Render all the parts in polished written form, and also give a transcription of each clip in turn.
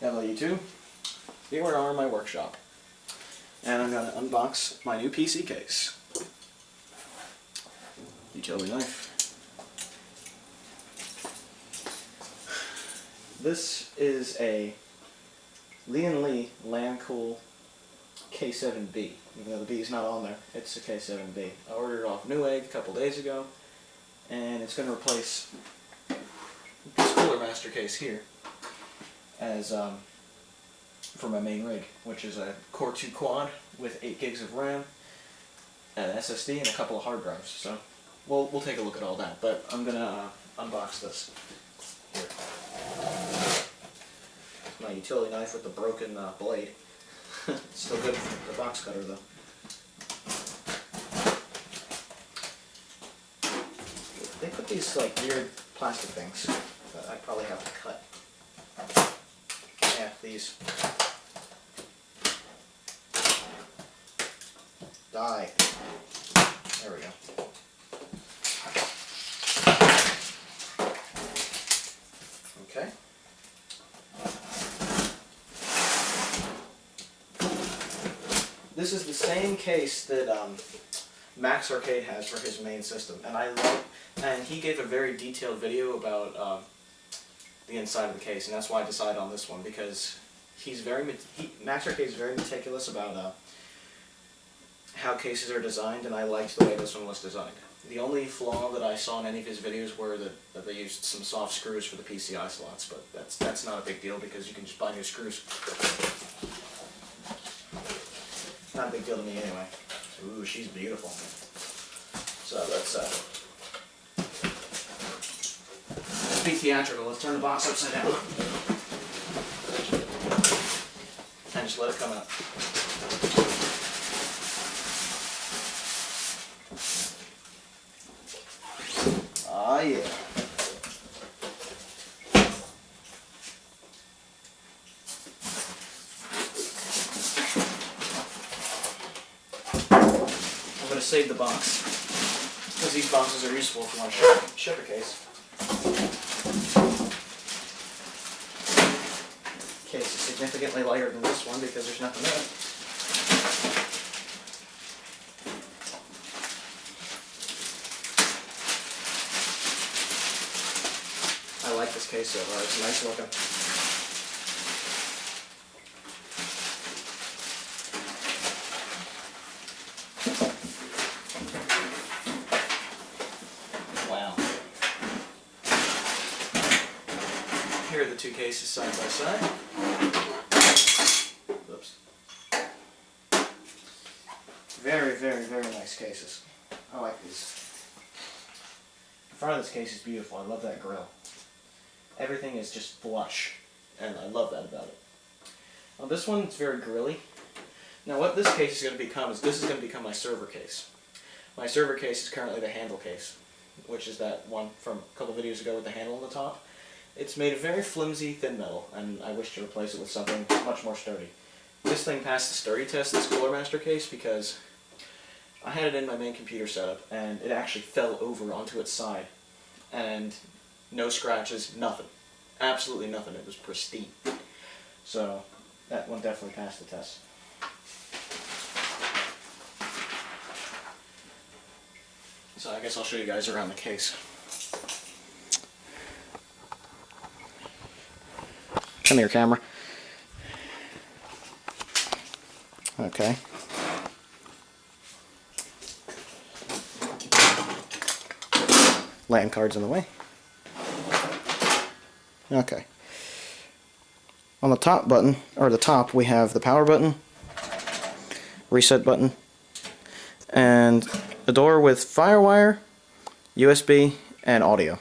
Hello YouTube. Here we are in my workshop. And I'm going to unbox my new PC case. Utility knife. This is a LIAN K7B. Even though the B is not on there, it's a K7B. I ordered it off Newegg a couple days ago, and it's going to replace this Cooler Master case here as for my main rig, which is a Core 2 quad with 8 gigs of RAM, an SSD, and a couple of hard drives. So we'll take a look at all that, but I'm gonna unbox this. Here. My utility knife with the broken blade. It's still good for the box cutter though. They put these like weird plastic things that I probably have to cut. Yeah, these. Die. There we go. Okay. This is the same case that Max Arcade has for his main system, and he gave a very detailed video about the inside of the case, and that's why I decided on this one, because Max Arcade is very meticulous about how cases are designed, and I liked the way this one was designed. The only flaw that I saw in any of his videos were that they used some soft screws for the Pci slots, but that's not a big deal because you can just buy new screws. Not a big deal to me anyway. Ooh, she's beautiful. So let's be theatrical. Let's turn the box upside down and just let it come out. Ah, yeah. I'm going to save the box because these boxes are useful if you want to ship a case. Case is significantly lighter than this one because there's nothing in it. I like this case so far. It's nice looking. Wow. Here are the two cases side by side. Oops. Very, very, very nice cases. I like these. The front of this case is beautiful. I love that grille. Everything is just flush, and I love that about it. Now this one is very grilly. Now what this case is going to become is this is going to become my server case. My server case is currently the handle case, which is that one from a couple videos ago with the handle on the top. It's made of very flimsy thin metal, and I wish to replace it with something much more sturdy. This thing passed the sturdy test, this Cooler Master case, because I had it in my main computer setup, and it actually fell over onto its side. And no scratches, nothing. Absolutely nothing. It was pristine. So, that one definitely passed the test. So I guess I'll show you guys around the case. Come here, camera. Okay. LAN card's in the way. Okay. On the top button, or the top, we have the power button, reset button, and a door with Firewire, USB, and audio.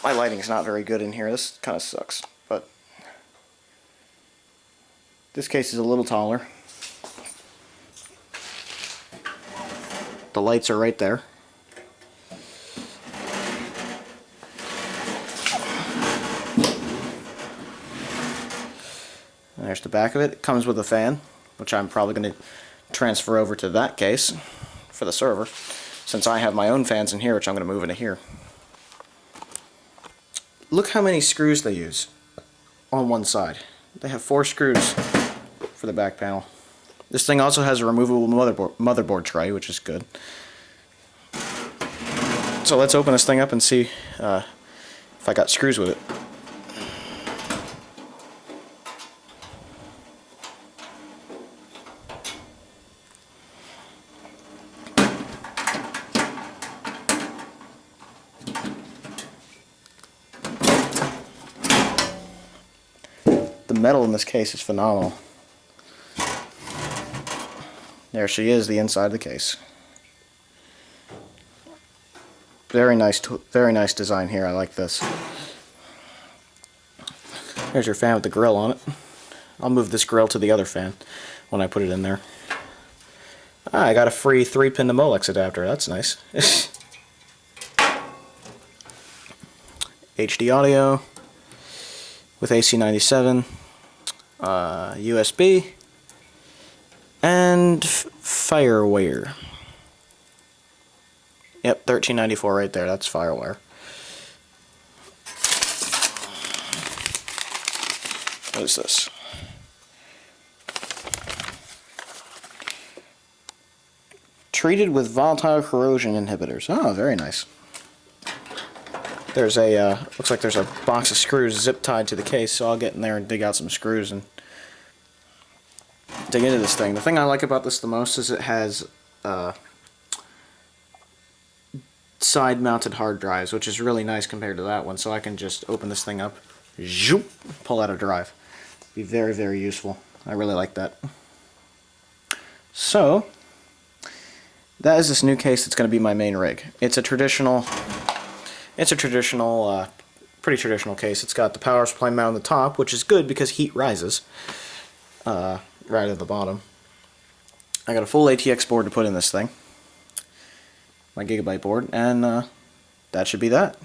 My lighting is not very good in here. This kind of sucks, but this case is a little taller. The lights are right there. There's the back of it. It comes with a fan, which I'm probably going to transfer over to that case for the server, since I have my own fans in here, which I'm going to move into here. look how many screws they use on one side. They have 4 screws for the back panel. This thing also has a removable motherboard tray, which is good. So let's open this thing up and see if I got screws with it. The metal in this case is phenomenal. There she is, the inside of the case. Very nice design here. I like this. There's your fan with the grill on it. I'll move this grill to the other fan when I put it in there. I got a free 3-pin to Molex adapter. That's nice. HD audio with AC97, USB, and Firewire. Yep, $13.94 right there. That's Firewire. What is this? Treated with volatile corrosion inhibitors. Oh, very nice. There's a, looks like there's a box of screws zip tied to the case, so I'll get in there and dig out some screws and dig into this thing. The thing I like about this the most is it has side-mounted hard drives, which is really nice compared to that one, so I can just open this thing up, zoop, pull out a drive. Be very, very useful. I really like that. So, that is this new case that's going to be my main rig. It's a traditional, pretty traditional case. It's got the power supply mount on the top, which is good because heat rises right at the bottom. I got a full ATX board to put in this thing, my Gigabyte board, and that should be that.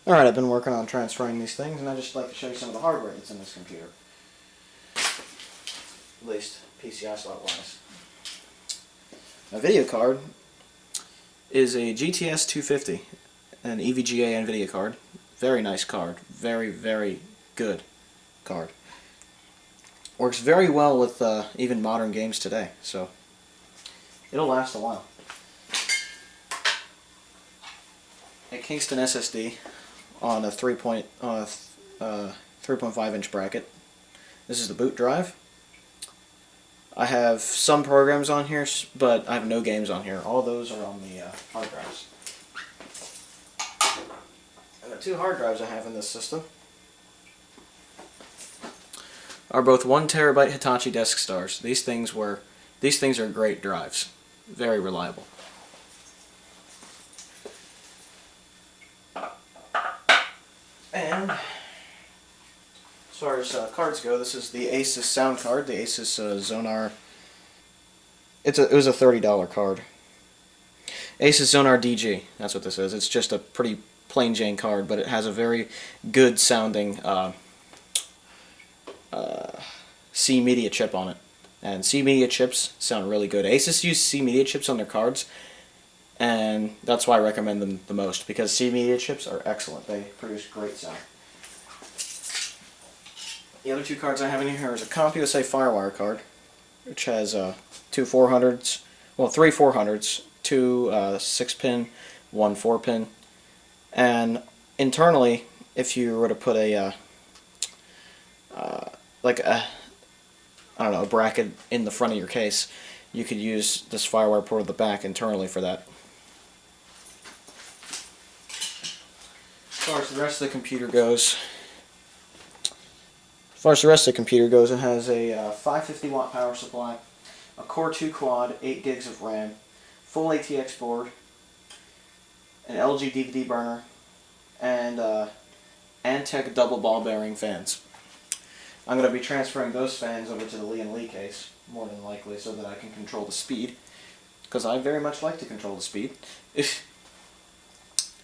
Alright, I've been working on transferring these things, and I'd just like to show you some of the hardware that's in this computer. At least PCI slot wise. My video card is a GTS 250, an EVGA NVIDIA card. Very nice card. Very, very good card. Works very well with even modern games today, so it'll last a while. A Kingston SSD on a 3.5 inch bracket. This is the boot drive. I have some programs on here, but I have no games on here. All those are on the hard drives. And the 2 hard drives I have in this system are both 1 terabyte Hitachi Desk Stars. These things are great drives. Very reliable. And as far as cards go, this is the Asus sound card, the Asus Zonar. It was a $30 card. Asus Zonar DG, that's what this is. It's just a pretty plain Jane card, but it has a very good sounding C Media chip on it. And C Media chips sound really good. Asus use C Media chips on their cards, and that's why I recommend them the most, because C Media chips are excellent. They produce great sound. The other 2 cards I have in here is a CompUSA Firewire card, which has 2 400s, well, 3 400s, 2 6-pin, 1 4-pin, and internally, if you were to put a I don't know, a bracket in the front of your case, you could use this Firewire port at the back internally for that. As far as the rest of the computer goes, it has a 550 watt power supply, a Core 2 quad, 8 gigs of RAM, full ATX board, an LG DVD burner, and Antec double ball bearing fans. I'm going to be transferring those fans over to the LIAN case, more than likely, so that I can control the speed, because I very much like to control the speed.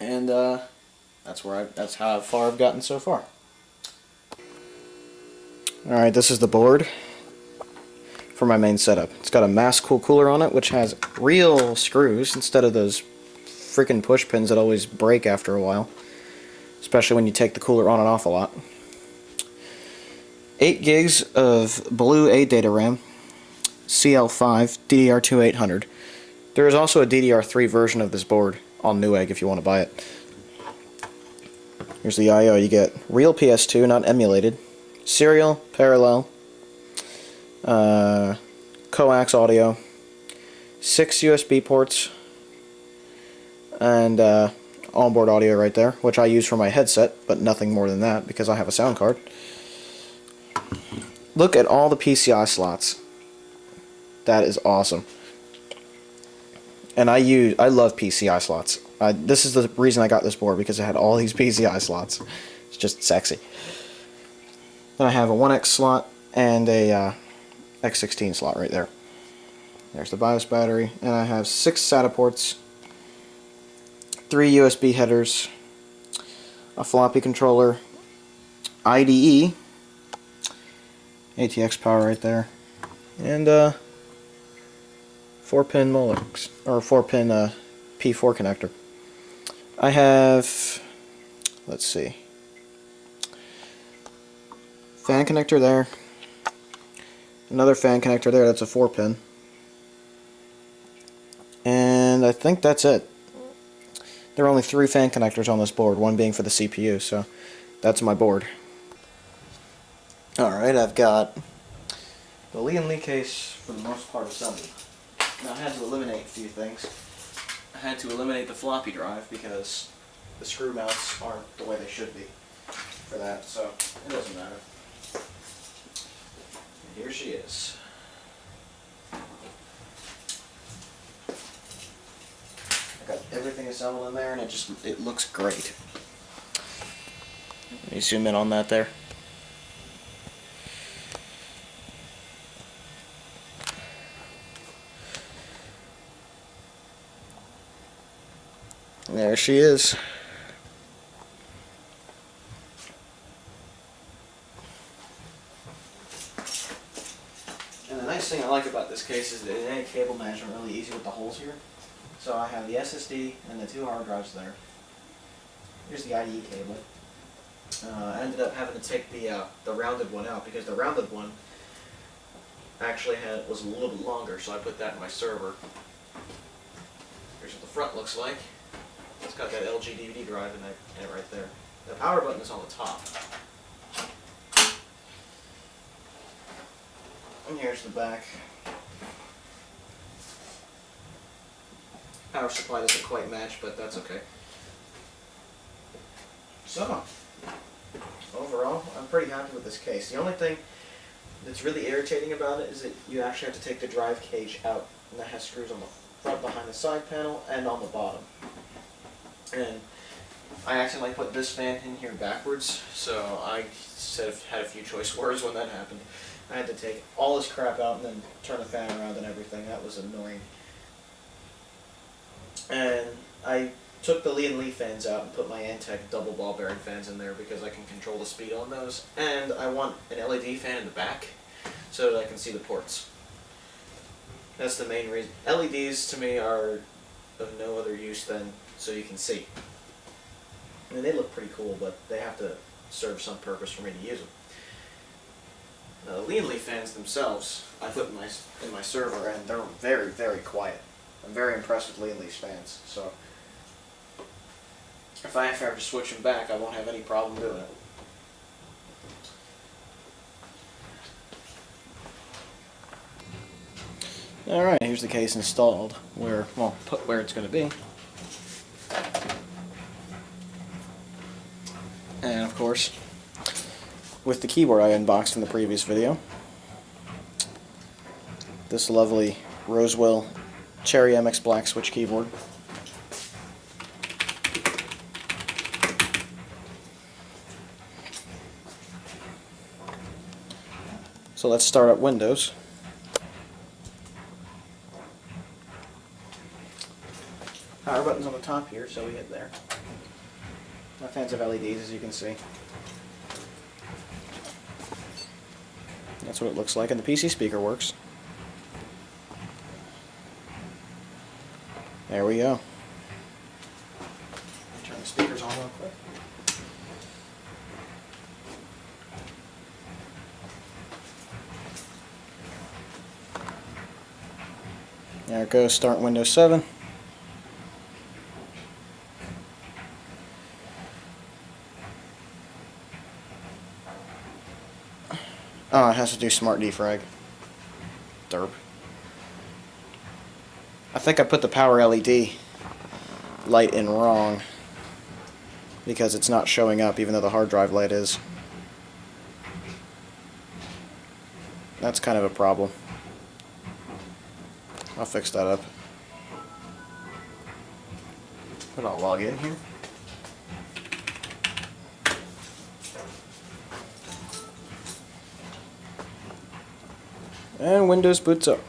And that's how far I've gotten so far. Alright, this is the board for my main setup. It's got a mass cool cooler on it, which has real screws instead of those freaking push pins that always break after a while, especially when you take the cooler on and off a lot. 8 gigs of blue 8 data RAM, CL5, DDR2 800. There is also a DDR3 version of this board on Newegg if you want to buy it. Here's the I/O. You get real PS2, not emulated, serial, parallel, coax audio, 6 USB ports, and onboard audio right there, which I use for my headset, but nothing more than that because I have a sound card. Look at all the PCI slots. That is awesome. And I love PCI slots. This is the reason I got this board, because it had all these PCI slots. It's just sexy. Then I have a 1X slot and a X16 slot right there. There's the BIOS battery, and I have 6 SATA ports, 3 USB headers, a floppy controller, IDE, ATX power right there, and 4-pin Molex, or 4-pin P4 connector. I have, let's see, fan connector there, another fan connector there, that's a 4-pin, and I think that's it. There are only 3 fan connectors on this board, one being for the CPU, so that's my board. Alright, I've got the LIAN Lee case for the most part assembled. Now I had to eliminate a few things. I had to eliminate the floppy drive because the screw mounts aren't the way they should be for that, so it doesn't matter. And here she is. I got everything assembled in there, and it looks great. Let me zoom in on that there. There she is. And the nice thing I like about this case is that it made cable management really easy with the holes here. So I have the SSD and the 2 hard drives there. Here's the IDE cable. I ended up having to take the rounded one out because the rounded one actually was a little bit longer, so I put that in my server. Here's what the front looks like. It's got that LG DVD drive in it right there. The power button is on the top. And here's the back. Power supply doesn't quite match, but that's okay. So, overall, I'm pretty happy with this case. The only thing that's really irritating about it is that you actually have to take the drive cage out, and that has screws on the front behind the side panel and on the bottom. And I accidentally put this fan in here backwards, so I had a few choice words when that happened. I had to take all this crap out and then turn the fan around and everything. That was annoying. And I took the LIAN Lee fans out and put my Antec double ball bearing fans in there because I can control the speed on those. And I want an LED fan in the back so that I can see the ports. That's the main reason. LEDs to me are of no other use than so you can see. I mean, they look pretty cool, but they have to serve some purpose for me to use them. Now, the LIAN Lee fans themselves, I put in my server, and they're very, very quiet. I'm very impressed with LIAN Lee's fans, so if I ever have to switch them back, I won't have any problem doing it. Alright, here's the case installed, put where it's going to be. And of course, with the keyboard I unboxed in the previous video, this lovely Rosewell Cherry MX Black Switch keyboard. So let's start up Windows. Power button's on the top here, so we hit there. My fans have LEDs, as you can see. That's what it looks like, and the PC speaker works. There we go. speakers on real quick. There it goes, start Windows 7. Oh, it has to do smart defrag. Derp. I think I put the power LED light in wrong because it's not showing up even though the hard drive light is. That's kind of a problem. I'll fix that up. But I'll log in here. And Windows boots up.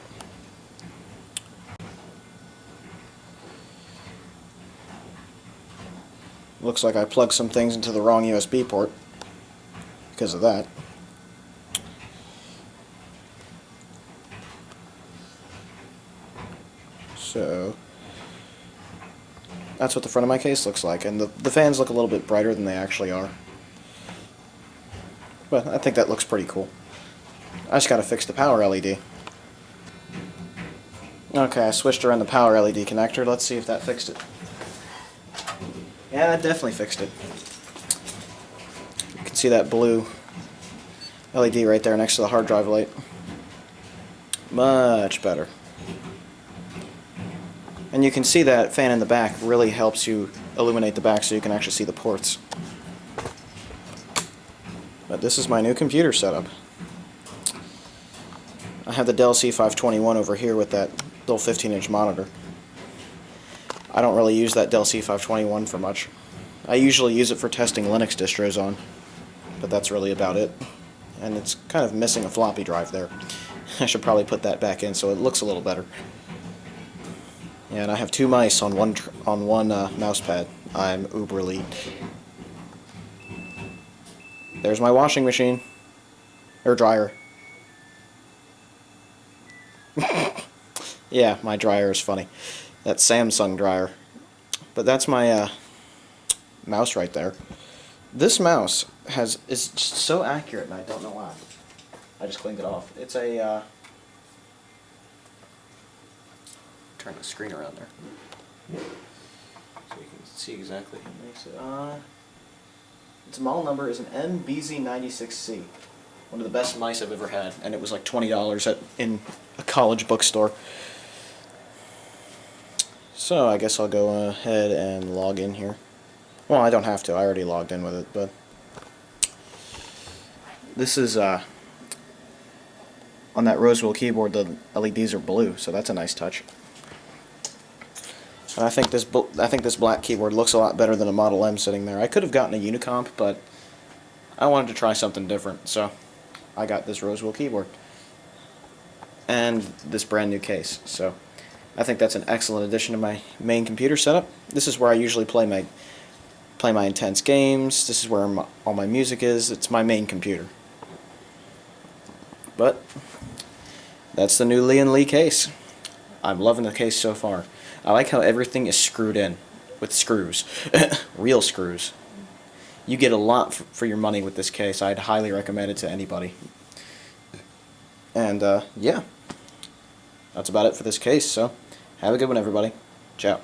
Looks like I plugged some things into the wrong USB port because of that. So that's what the front of my case looks like, and the fans look a little bit brighter than they actually are. But I think that looks pretty cool. I just gotta fix the power LED. Okay, I switched around the power LED connector. Let's see if that fixed it. Yeah, that definitely fixed it. You can see that blue LED right there next to the hard drive light. Much better. And you can see that fan in the back really helps you illuminate the back so you can actually see the ports. But this is my new computer setup. I have the Dell C521 over here with that little 15-inch monitor. I don't really use that Dell C521 for much. I usually use it for testing Linux distros on, but that's really about it. And it's kind of missing a floppy drive there. I should probably put that back in so it looks a little better. And I have two mice on one mouse pad. I'm uber elite. There's my washing machine. Or dryer. Yeah, my dryer is funny. That Samsung dryer. But that's my mouse right there. This mouse is just so accurate, and I don't know why. I just cleaned it off. It's a turn the screen around there so you can see exactly who makes it. Its model number is an MBZ96C. One of the best mice I've ever had, and it was like $20 in a college bookstore. So I guess I'll go ahead and log in here. Well, I don't have to. I already logged in with it, but this is on that Rosewell keyboard. The LEDs are blue, so that's a nice touch. And I think this black keyboard looks a lot better than a Model M sitting there. I could have gotten a Unicomp, but I wanted to try something different, so I got this Rosewell keyboard and this brand new case. So I think that's an excellent addition to my main computer setup. This is where I usually play my intense games. This is where all my music is. It's my main computer. But that's the new LIAN Lee case. I'm loving the case so far. I like how everything is screwed in with screws. Real screws. You get a lot for your money with this case. I'd highly recommend it to anybody. And yeah, that's about it for this case. So have a good one, everybody. Ciao.